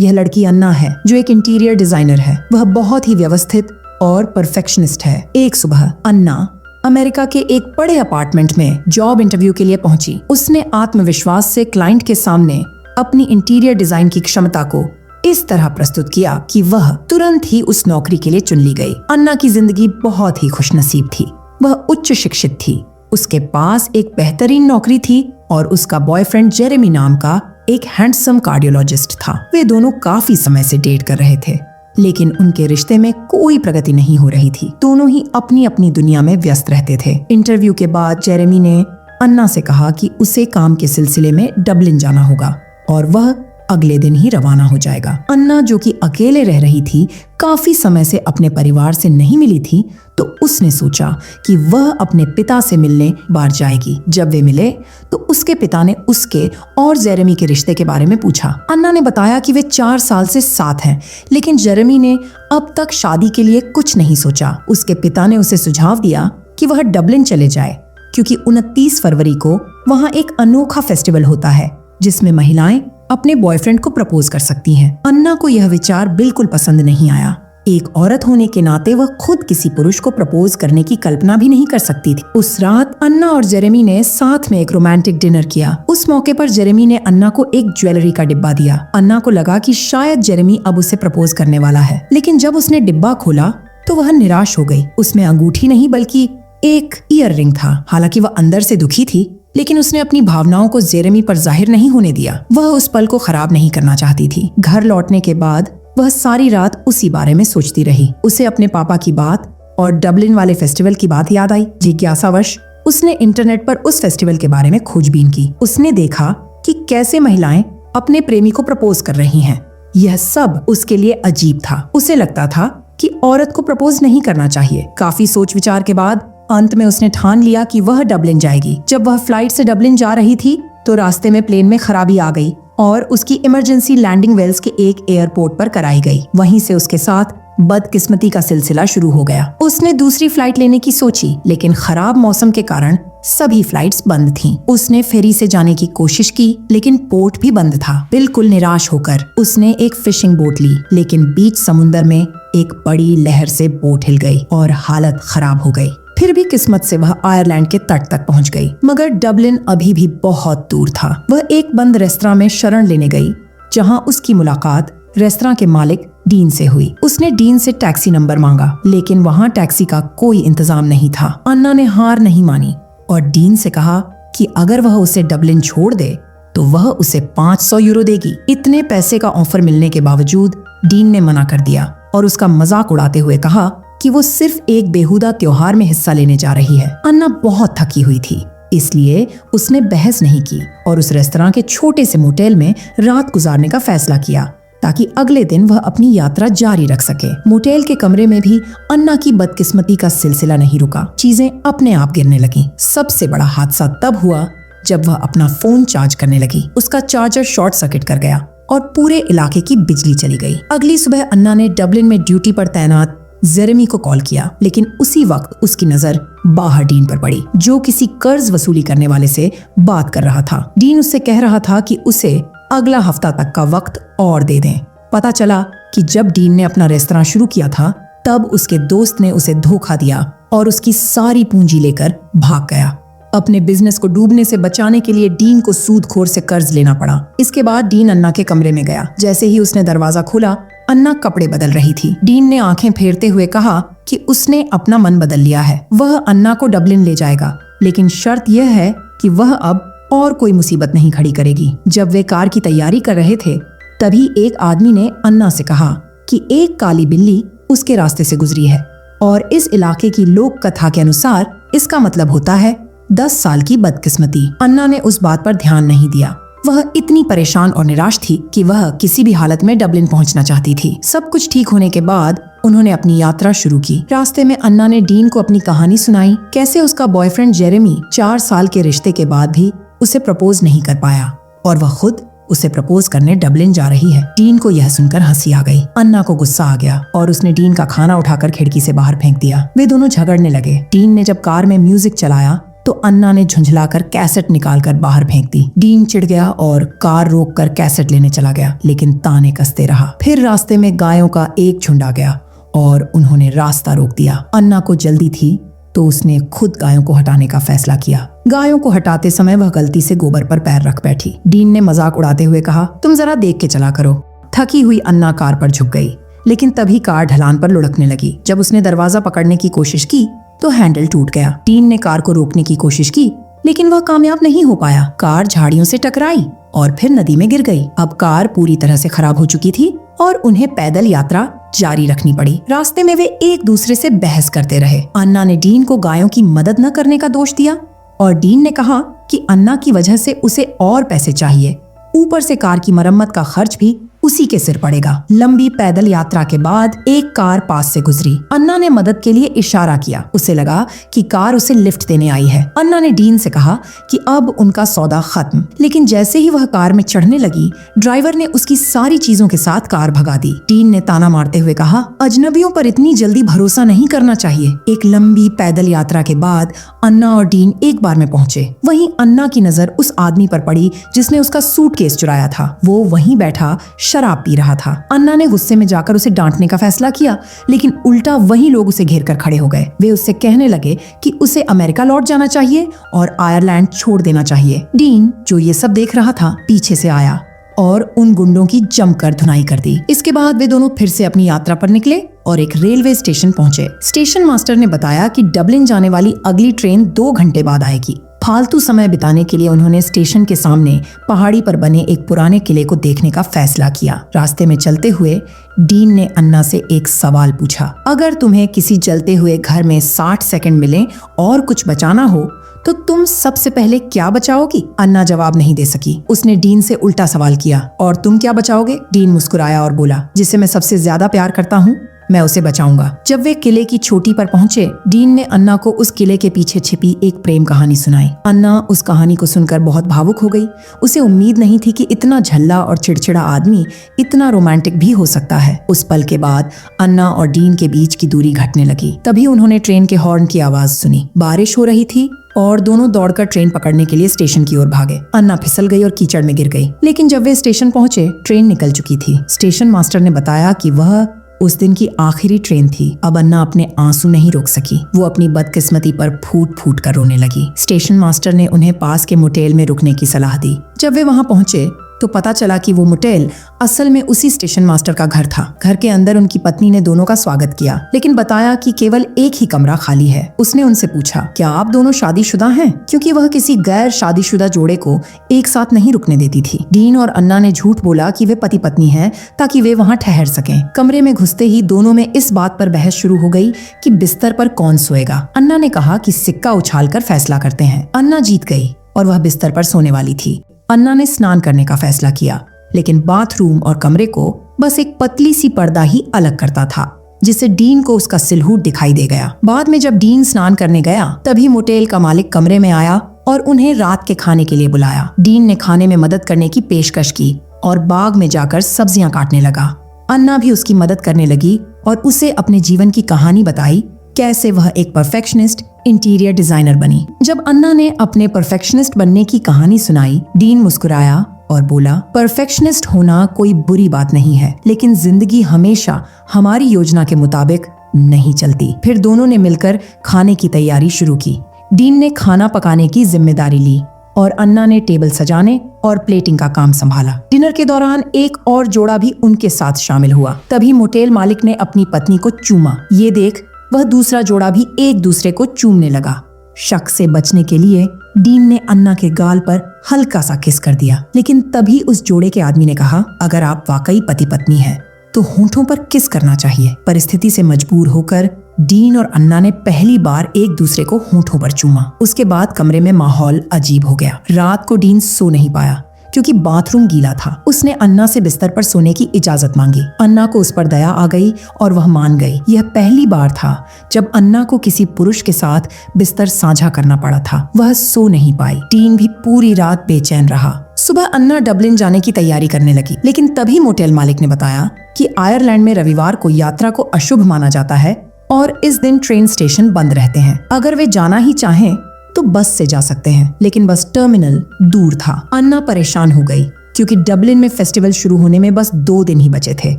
यह लड़की अन्ना है, जो एक इंटीरियर डिजाइनर है। वह बहुत ही व्यवस्थित और परफेक्शनिस्ट है। एक सुबह अन्ना अमेरिका के एक बड़े अपार्टमेंट में जॉब इंटरव्यू के लिए पहुंची। उसने आत्मविश्वास से क्लाइंट के सामने अपनी इंटीरियर डिजाइन की क्षमता को इस तरह प्रस्तुत किया कि वह तुरंत ही उस नौकरी के लिए चुन ली गई। अन्ना की जिंदगी बहुत ही खुशनसीब थी। वह उच्च शिक्षित थी, उसके पास एक बेहतरीन नौकरी थी और उसका बॉयफ्रेंड जेरेमी नाम का एक हैंडसम कार्डियोलॉजिस्ट था। वे दोनों काफी समय से डेट कर रहे थे, लेकिन उनके रिश्ते में कोई प्रगति नहीं हो रही थी। दोनों ही अपनी अपनी दुनिया में व्यस्त रहते थे। इंटरव्यू के बाद जेरेमी ने अन्ना से कहा कि उसे काम के सिलसिले में डबलिन जाना होगा और वह अगले दिन ही रवाना हो जाएगा। अन्ना, जो कि अकेले रह रही थी, काफी समय से अपने परिवार से नहीं मिली थी, तो उसने सोचा कि वह अपने पिता से मिलने बाहर जाएगी। जब वे मिले तो उसके पिता ने उसके और जेरेमी के रिश्ते के बारे में पूछा। अन्ना ने बताया कि वे 4 साल से साथ हैं, लेकिन जेरेमी ने अब तक शादी के लिए कुछ नहीं सोचा। उसके पिता ने उसे सुझाव दिया कि वह डबलिन चले जाए, क्योंकि 29 फरवरी को वहाँ एक अनोखा फेस्टिवल होता है जिसमें महिलाएं अपने बॉयफ्रेंड को प्रपोज कर सकती हैं। अन्ना को यह विचार बिल्कुल पसंद नहीं आया। एक औरत होने के नाते वह खुद किसी पुरुष को प्रपोज करने की कल्पना भी नहीं कर सकती थी। उस रात अन्ना और जेरेमी ने साथ में एक रोमांटिक डिनर किया। उस मौके पर जेरेमी ने अन्ना को एक ज्वेलरी का डिब्बा दिया। अन्ना को लगा कि शायद जेरेमी अब उसे प्रपोज करने वाला है, लेकिन जब उसने डिब्बा खोला तो वह निराश हो गई। उसमें अंगूठी नहीं बल्कि एक ईयर रिंग था। हालांकि वह अंदर से दुखी थी, लेकिन उसने अपनी भावनाओं को जेरेमी पर जाहिर नहीं होने दिया। वह उस पल को खराब नहीं करना चाहती थी। घर लौटने के बाद वह सारी रात उसी बारे में सोचती रही। उसे अपने पापा की बात और डबलिन वाले फेस्टिवल की बात याद आई। जिज्ञासावश उसने इंटरनेट पर उस फेस्टिवल के बारे में खोजबीन की। उसने देखा कि कैसे महिलाएं अपने प्रेमी को प्रपोज कर रही हैं। यह सब उसके लिए अजीब था। उसे लगता था कि औरत को प्रपोज नहीं करना चाहिए। काफी सोच विचार के बाद अंत में उसने ठान लिया कि वह डबलिन जाएगी। जब वह फ्लाइट से डबलिन जा रही थी तो रास्ते में प्लेन में खराबी आ गई और उसकी इमरजेंसी लैंडिंग वेल्स के एक एयरपोर्ट पर कराई गई। वहीं से उसके साथ बदकिस्मती का सिलसिला शुरू हो गया। उसने दूसरी फ्लाइट लेने की सोची, लेकिन खराब मौसम के कारण सभी फ्लाइट्स बंद थीं। उसने फेरी से जाने की कोशिश की, लेकिन पोर्ट भी बंद था। बिल्कुल निराश होकर उसने एक फिशिंग बोट ली, लेकिन बीच समुंदर में एक बड़ी लहर से बोट हिल गई और हालत खराब हो गई। फिर भी किस्मत से वह आयरलैंड के तट तक पहुंच गई, मगर डबलिन अभी भी बहुत दूर था। वह एक बंद रेस्तरां में शरण लेने गई, जहां उसकी मुलाकात रेस्तरां के मालिक डीन से हुई। उसने डीन से टैक्सी नंबर मांगा, लेकिन वहां टैक्सी का कोई इंतजाम नहीं था। अन्ना ने हार नहीं मानी और डीन से कहा कि अगर वह उसे डबलिन छोड़ दे तो वह उसे 500 यूरो देगी। इतने पैसे का ऑफर मिलने के बावजूद डीन ने मना कर दिया और उसका मजाक उड़ाते हुए कहा कि वो सिर्फ एक बेहुदा त्योहार में हिस्सा लेने जा रही है। अन्ना बहुत थकी हुई थी, इसलिए उसने बहस नहीं की और उस रेस्तरां के छोटे से मोटेल में रात गुजारने का फैसला किया, ताकि अगले दिन वह अपनी यात्रा जारी रख सके। मोटेल के कमरे में भी अन्ना की बदकिस्मती का सिलसिला नहीं रुका। चीजें अपने आप गिरने लगी। सबसे बड़ा हादसा तब हुआ जब वह अपना फोन चार्ज करने लगी। उसका चार्जर शॉर्ट सर्किट कर गया और पूरे इलाके की बिजली चली गई। अगली सुबह अन्ना ने डबलिन में ड्यूटी पर तैनात जेरेमी को कॉल किया, लेकिन उसी वक्त उसकी नजर बाहर डीन पर पड़ी, जो किसी कर्ज वसूली करने वाले से बात कर रहा था। डीन उससे कह रहा था कि उसे अगला हफ्ता तक का वक्त और दे दें। पता चला कि जब डीन ने अपना रेस्तरां शुरू किया था, तब उसके दोस्त ने उसे धोखा दिया और उसकी सारी पूंजी लेकर भाग गया। अपने बिजनेस को डूबने से बचाने के लिए डीन को सूदखोर से कर्ज लेना पड़ा। इसके बाद डीन अन्ना के कमरे में गया। जैसे ही उसने दरवाजा खोला, अन्ना कपड़े बदल रही थी। डीन ने आंखें फेरते हुए कहा कि उसने अपना मन बदल लिया है। वह अन्ना को डबलिन ले जाएगा, लेकिन शर्त यह है कि वह अब और कोई मुसीबत नहीं खड़ी करेगी। जब वे कार की तैयारी कर रहे थे, तभी एक आदमी ने अन्ना से कहा कि एक काली बिल्ली उसके रास्ते से गुजरी है और इस इलाके की लोक कथा के अनुसार इसका मतलब होता है 10 साल की बदकिस्मती। अन्ना ने उस बात पर ध्यान नहीं दिया। वह इतनी परेशान और निराश थी कि वह किसी भी हालत में डबलिन पहुंचना चाहती थी। सब कुछ ठीक होने के बाद उन्होंने अपनी यात्रा शुरू की। रास्ते में अन्ना ने डीन को अपनी कहानी सुनाई, कैसे उसका बॉयफ्रेंड जेरेमी 4 साल के रिश्ते के बाद भी उसे प्रपोज नहीं कर पाया और वह खुद उसे प्रपोज करने डबलिन जा रही है। डीन को यह सुनकर हंसी आ गई। अन्ना को गुस्सा आ गया और उसने डीन का खाना उठाकर खिड़की से बाहर फेंक दिया। वे दोनों झगड़ने लगे। डीन ने जब कार में म्यूजिक चलाया तो अन्ना ने झुंझलाकर कैसेट निकालकर बाहर फेंक दी। डीन चिढ़ गया और कार रोककर कैसेट लेने चला गया, लेकिन ताने कसते रहा। फिर रास्ते में गायों का एक झुंड आ गया और उन्होंने रास्ता रोक दिया। अन्ना को जल्दी थी तो उसने खुद गायों को हटाने का फैसला किया। गायों को हटाते समय वह गलती से गोबर पर पैर रख बैठी। डीन ने मजाक उड़ाते हुए कहा, तुम जरा देख के चला करो। थकी हुई अन्ना कार पर झुक गई, लेकिन तभी कार ढलान पर लुढ़कने लगी। जब उसने दरवाजा पकड़ने की कोशिश की तो हैंडल टूट गया। डीन ने कार को रोकने की कोशिश की, लेकिन वह कामयाब नहीं हो पाया। कार झाड़ियों से टकराई और फिर नदी में गिर गई। अब कार पूरी तरह से खराब हो चुकी थी और उन्हें पैदल यात्रा जारी रखनी पड़ी। रास्ते में वे एक दूसरे से बहस करते रहे। अन्ना ने डीन को गायों की मदद न करने का दोष दिया और डीन ने कहा कि अन्ना की वजह से उसे और पैसे चाहिए, ऊपर से कार की मरम्मत का खर्च भी उसी के सिर पड़ेगा। लंबी पैदल यात्रा के बाद एक कार पास से गुजरी। अन्ना ने मदद के लिए इशारा किया। उसे लगा कि कार उसे लिफ्ट देने आई है। अन्ना ने डीन से कहा कि अब उनका सौदा खत्म, लेकिन जैसे ही वह कार में चढ़ने लगी, ड्राइवर ने उसकी सारी चीजों के साथ कार भगा दी। डीन ने ताना मारते हुए कहा, अजनबियों पर इतनी जल्दी भरोसा नहीं करना चाहिए। एक लंबी पैदल यात्रा के बाद अन्ना और डीन एक बार में पहुंचे। वहीं अन्ना की नजर उस आदमी पर पड़ी जिसने उसका सूटकेस चुराया था। वो वहीं बैठा शराब पी रहा था। अन्ना ने गुस्से में जाकर उसे डांटने का फैसला किया, लेकिन उल्टा वही लोग उसे घेर कर खड़े हो गए। वे उससे कहने लगे कि उसे अमेरिका लौट जाना चाहिए और आयरलैंड छोड़ देना चाहिए। डीन, जो ये सब देख रहा था, पीछे से आया और उन गुंडों की जमकर धुनाई कर दी। इसके बाद वे दोनों फिर से अपनी यात्रा पर निकले और एक रेलवे स्टेशन पहुंचे। स्टेशन मास्टर ने बताया कि डबलिन जाने वाली अगली ट्रेन 2 घंटे बाद आएगी। फालतू समय बिताने के लिए उन्होंने स्टेशन के सामने पहाड़ी पर बने एक पुराने किले को देखने का फैसला किया। रास्ते में चलते हुए डीन ने अन्ना से एक सवाल पूछा, अगर तुम्हें किसी जलते हुए घर में 60 सेकंड मिले और कुछ बचाना हो तो तुम सबसे पहले क्या बचाओगी? अन्ना जवाब नहीं दे सकी। उसने डीन से उल्टा सवाल किया, और तुम क्या बचाओगे? डीन मुस्कुराया और बोला, जिसे मैं सबसे ज्यादा प्यार करता हूँ, मैं उसे बचाऊंगा। जब वे किले की चोटी पर पहुंचे, डीन ने अन्ना को उस किले के पीछे छिपी एक प्रेम कहानी सुनाई। अन्ना उस कहानी को सुनकर बहुत भावुक हो गई। उसे उम्मीद नहीं थी कि इतना झल्ला और चिड़चिड़ा आदमी इतना रोमांटिक भी हो सकता है। उस पल के बाद अन्ना और डीन के बीच की दूरी घटने लगी। तभी उन्होंने ट्रेन के हॉर्न की आवाज सुनी। बारिश हो रही थी और दोनों दौड़कर ट्रेन पकड़ने के लिए स्टेशन की ओर भागे। अन्ना फिसल गई और कीचड़ में गिर गई, लेकिन जब वे स्टेशन पहुंचे, ट्रेन निकल चुकी थी। स्टेशन मास्टर ने बताया कि वह उस दिन की आखिरी ट्रेन थी। अब अन्ना अपने आंसू नहीं रोक सकी। वो अपनी बदकिस्मती पर फूट फूट कर रोने लगी। स्टेशन मास्टर ने उन्हें पास के मोटेल में रुकने की सलाह दी। जब वे वहां पहुंचे तो पता चला कि वो मोटेल असल में उसी स्टेशन मास्टर का घर था। घर के अंदर उनकी पत्नी ने दोनों का स्वागत किया, लेकिन बताया कि केवल एक ही कमरा खाली है। उसने उनसे पूछा, क्या आप दोनों शादीशुदा हैं? क्योंकि वह किसी गैर शादीशुदा जोड़े को एक साथ नहीं रुकने देती थी। डीन और अन्ना ने झूठ बोला कि वे पति पत्नी हैं ताकि वे वहाँ ठहर सकें। कमरे में घुसते ही दोनों में इस बात पर बहस शुरू हो गई कि बिस्तर पर कौन सोएगा। अन्ना ने कहा कि सिक्का उछालकर फैसला करते हैं। अन्ना जीत गई और वह बिस्तर पर सोने वाली थी। अन्ना ने स्नान करने का फैसला किया, लेकिन बाथरूम और कमरे को बस एक पतली सी पर्दा ही अलग करता था, जिससे डीन को उसका सिलहूट दिखाई दे गया। बाद में जब डीन स्नान करने गया, तभी मोटेल का मालिक कमरे में आया और उन्हें रात के खाने के लिए बुलाया। डीन ने खाने में मदद करने की पेशकश की और बाग में जाकर सब्जियां काटने लगा। अन्ना भी उसकी मदद करने लगी और उसे अपने जीवन की कहानी बताई, कैसे वह एक परफेक्शनिस्ट इंटीरियर डिजाइनर बनी। जब अन्ना ने अपने परफेक्शनिस्ट बनने की कहानी सुनाई, डीन मुस्कुराया और बोला, परफेक्शनिस्ट होना कोई बुरी बात नहीं है, लेकिन जिंदगी हमेशा हमारी योजना के मुताबिक नहीं चलती। फिर दोनों ने मिलकर खाने की तैयारी शुरू की। डीन ने खाना पकाने की जिम्मेदारी ली और अन्ना ने टेबल सजाने और प्लेटिंग का काम संभाला। डिनर के दौरान एक और जोड़ा भी उनके साथ शामिल हुआ। तभी मोटेल मालिक ने अपनी पत्नी को चूमा। ये देख वह दूसरा जोड़ा भी एक दूसरे को चूमने लगा। शक से बचने के लिए डीन ने अन्ना के गाल पर हल्का सा किस कर दिया, लेकिन तभी उस जोड़े के आदमी ने कहा, अगर आप वाकई पति पत्नी हैं तो होंठों पर किस करना चाहिए। परिस्थिति से मजबूर होकर डीन और अन्ना ने पहली बार एक दूसरे को होंठों पर चूमा। उसके बाद कमरे में माहौल अजीब हो गया। रात को डीन सो नहीं पाया क्योंकि बाथरूम गीला था। उसने अन्ना से बिस्तर पर सोने की इजाजत मांगी। अन्ना को उस पर दया आ गई और वह मान गई। यह पहली बार था जब अन्ना को किसी पुरुष के साथ बिस्तर साझा करना पड़ा था। वह सो नहीं पाई। डीन भी पूरी रात बेचैन रहा। सुबह अन्ना डबलिन जाने की तैयारी करने लगी, लेकिन तभी मोटेल मालिक ने बताया कि आयरलैंड में रविवार को यात्रा को अशुभ माना जाता है और इस दिन ट्रेन स्टेशन बंद रहते हैं। अगर वे जाना ही चाहें तो तो बस से जा सकते हैं, लेकिन बस टर्मिनल दूर था। अन्ना परेशान हो गई क्योंकि डबलिन में फेस्टिवल शुरू होने में बस 2 दिन ही बचे थे।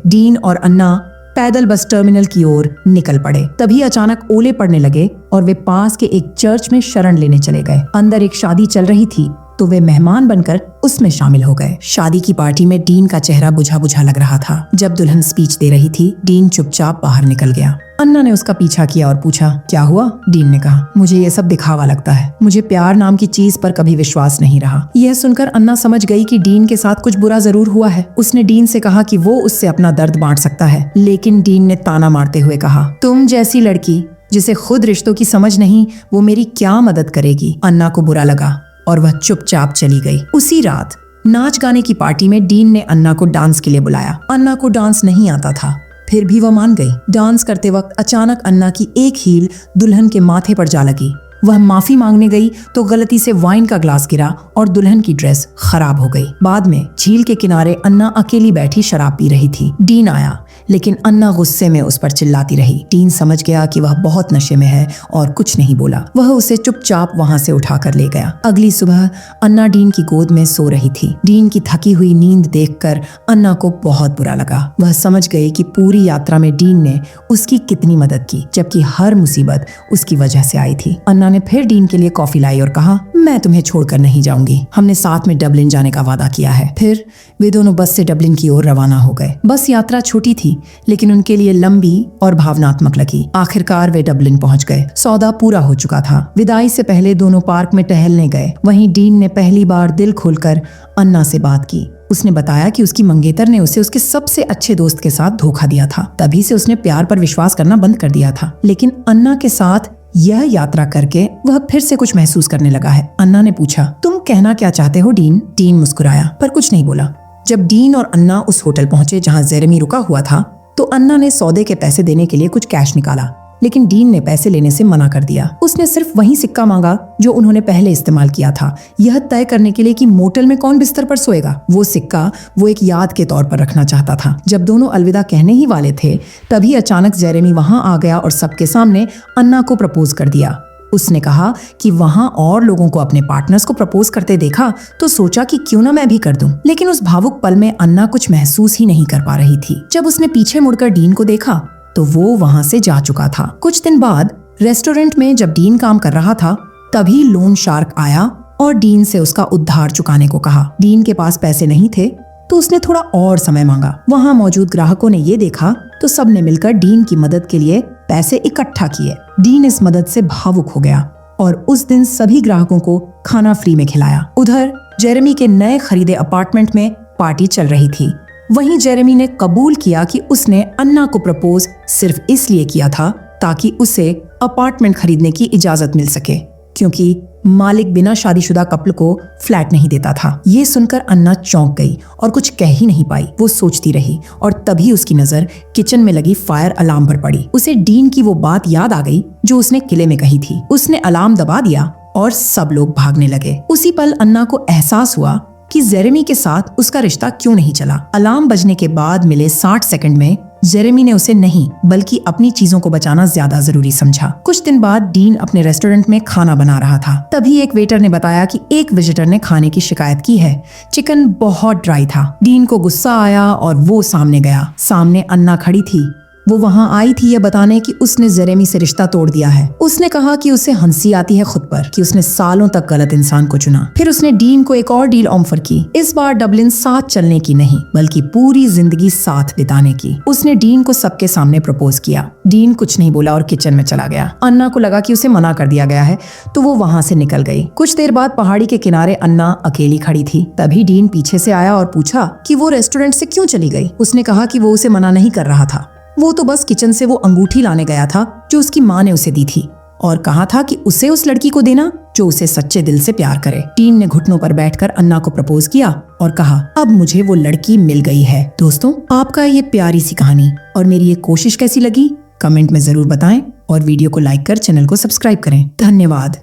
डीन और अन्ना पैदल बस टर्मिनल की ओर निकल पड़े। तभी अचानक ओले पड़ने लगे और वे पास के एक चर्च में शरण लेने चले गए। अंदर एक शादी चल रही थी तो वे मेहमान बनकर उसमें शामिल हो गए। शादी की पार्टी में डीन का चेहरा बुझा बुझा लग रहा था। जब दुल्हन स्पीच दे रही थी, डीन चुपचाप बाहर निकल गया। अन्ना ने उसका पीछा किया और पूछा, क्या हुआ? डीन ने कहा, मुझे ये सब दिखावा लगता है। मुझे प्यार नाम की चीज पर कभी विश्वास नहीं रहा। यह सुनकर अन्ना समझ गई कि डीन के साथ कुछ बुरा जरूर हुआ है। उसने डीन से कहा कि वो उससे अपना दर्द बांट सकता है, लेकिन डीन ने ताना मारते हुए कहा, तुम जैसी लड़की जिसे खुद रिश्तों की समझ नहीं, वो मेरी क्या मदद करेगी? अन्ना को बुरा लगा और वह चुपचाप चली गई। उसी रात नाच गाने की पार्टी में डीन ने अन्ना को डांस के लिए बुलाया। अन्ना को डांस नहीं आता था, फिर भी वह मान गई। डांस करते वक्त अचानक अन्ना की एक हील दुल्हन के माथे पर जा लगी। वह माफी मांगने गई तो गलती से वाइन का ग्लास गिरा और दुल्हन की ड्रेस खराब हो गई। बाद में झील के किनारे अन्ना अकेली बैठी शराब पी रही थी। डीन आया, लेकिन अन्ना गुस्से में उस पर चिल्लाती रही। डीन समझ गया कि वह बहुत नशे में है और कुछ नहीं बोला। वह उसे चुपचाप वहां से उठाकर ले गया। अगली सुबह अन्ना डीन की गोद में सो रही थी। डीन की थकी हुई नींद देखकर अन्ना को बहुत बुरा लगा। वह समझ गई कि पूरी यात्रा में डीन ने उसकी कितनी मदद की, जबकि हर मुसीबत उसकी वजह से आई थी। अन्ना ने फिर डीन के लिए कॉफी लाई और कहा, मैं तुम्हें छोड़कर नहीं जाऊंगी। हमने साथ में डबलिन जाने का वादा किया है। फिर वे दोनों बस से डबलिन की ओर रवाना हो गए। बस यात्रा छोटी थी, लेकिन उनके लिए लंबी और भावनात्मक लगी। आखिरकार वे डबलिन पहुंच गए। सौदा पूरा हो चुका था। विदाई से पहले दोनों पार्क में टहलने गए। वहीं डीन ने पहली बार दिल खोलकर अन्ना से बात की। उसने बताया कि उसकी मंगेतर ने उसे उसके सबसे अच्छे दोस्त के साथ धोखा दिया था। तभी से उसने प्यार पर विश्वास करना बंद कर दिया था। लेकिन अन्ना के साथ यह यात्रा करके वह फिर से कुछ महसूस करने लगा है। अन्ना ने पूछा, तुम कहना क्या चाहते हो डीन? डीन मुस्कुराया पर कुछ नहीं बोला। जब डीन और अन्ना उस होटल पहुंचे जहां जेरेमी रुका हुआ था, तो अन्ना ने सौदे के पैसे देने के लिए कुछ कैश निकाला, लेकिन डीन ने पैसे लेने से मना कर दिया। उसने सिर्फ वही सिक्का मांगा जो उन्होंने पहले इस्तेमाल किया था, यह तय करने के लिए कि मोटल में कौन बिस्तर पर सोएगा। वो सिक्का वो एक याद के तौर पर रखना चाहता था। जब दोनों अलविदा कहने ही वाले थे, तभी अचानक जेरेमी वहां आ गया और सबके सामने अन्ना को प्रपोज कर दिया। उसने कहा कि वहां और लोगों को अपने पार्टनर्स को प्रपोज करते देखा तो सोचा कि क्यों ना मैं भी कर दूं। लेकिन उस भावुक पल में अन्ना कुछ महसूस ही नहीं कर पा रही थी। जब उसने पीछे मुड़कर डीन को देखा तो वो वहां से जा चुका था। कुछ दिन बाद रेस्टोरेंट में जब डीन काम कर रहा था, तभी लोन शार्क आया और डीन से उसका उधार चुकाने को कहा। डीन के पास पैसे नहीं थे तो उसने थोड़ा और समय मांगा। वहां मौजूद ग्राहकों ने ये देखा तो सबने मिलकर डीन की मदद के लिए पैसे इकट्ठा किए। डीन इस मदद से भावुक हो गया और उस दिन सभी ग्राहकों को खाना फ्री में खिलाया। उधर जेरेमी के नए खरीदे अपार्टमेंट में पार्टी चल रही थी। वहीं जेरेमी ने कबूल किया कि उसने अन्ना को प्रपोज सिर्फ इसलिए किया था ताकि उसे अपार्टमेंट खरीदने की इजाजत मिल सके, क्योंकि मालिक बिना शादीशुदा कपल को फ्लैट नहीं देता था। ये सुनकर अन्ना चौंक गई और कुछ कह ही नहीं पाई। वो सोचती रही और तभी उसकी नजर किचन में लगी फायर अलार्म पर पड़ी। उसे डीन की वो बात याद आ गई जो उसने किले में कही थी। उसने अलार्म दबा दिया और सब लोग भागने लगे। उसी पल अन्ना को एहसास हुआ कि जेरेमी के साथ उसका रिश्ता क्यों नहीं चला। अलार्म बजने के बाद मिले 60 सेकंड में जेरेमी ने उसे नहीं बल्कि अपनी चीजों को बचाना ज्यादा जरूरी समझा। कुछ दिन बाद डीन अपने रेस्टोरेंट में खाना बना रहा था। तभी एक वेटर ने बताया कि एक विजिटर ने खाने की शिकायत की है। चिकन बहुत ड्राई था। डीन को गुस्सा आया और वो सामने गया। सामने अन्ना खड़ी थी। वो वहां आई थी यह बताने कि उसने जेरेमी से रिश्ता तोड़ दिया है। उसने कहा कि उसे हंसी आती है खुद पर कि उसने सालों तक गलत इंसान को चुना। फिर उसने डीन को एक और डील ऑफर की। इस बार डबलिन साथ चलने की नहीं बल्कि पूरी जिंदगी साथ बिताने की। उसने डीन को सबके सामने प्रपोज किया। डीन कुछ नहीं बोला और किचन में चला गया। अन्ना को लगा कि उसे मना कर दिया गया है तो वो वहां से निकल गई। कुछ देर बाद पहाड़ी के किनारे अन्ना अकेली खड़ी थी। तभी डीन पीछे से आया और पूछा कि वो रेस्टोरेंट से क्यों चली गई। उसने कहा कि वो उसे मना नहीं कर रहा था। वो तो बस किचन से वो अंगूठी लाने गया था जो उसकी माँ ने उसे दी थी और कहा था कि उसे उस लड़की को देना जो उसे सच्चे दिल से प्यार करे। डीन ने घुटनों पर बैठकर अन्ना को प्रपोज किया और कहा, अब मुझे वो लड़की मिल गई है। दोस्तों, आपका ये प्यारी सी कहानी और मेरी ये कोशिश कैसी लगी कमेंट में जरूर बताएं और वीडियो को लाइक कर चैनल को सब्सक्राइब करें। धन्यवाद।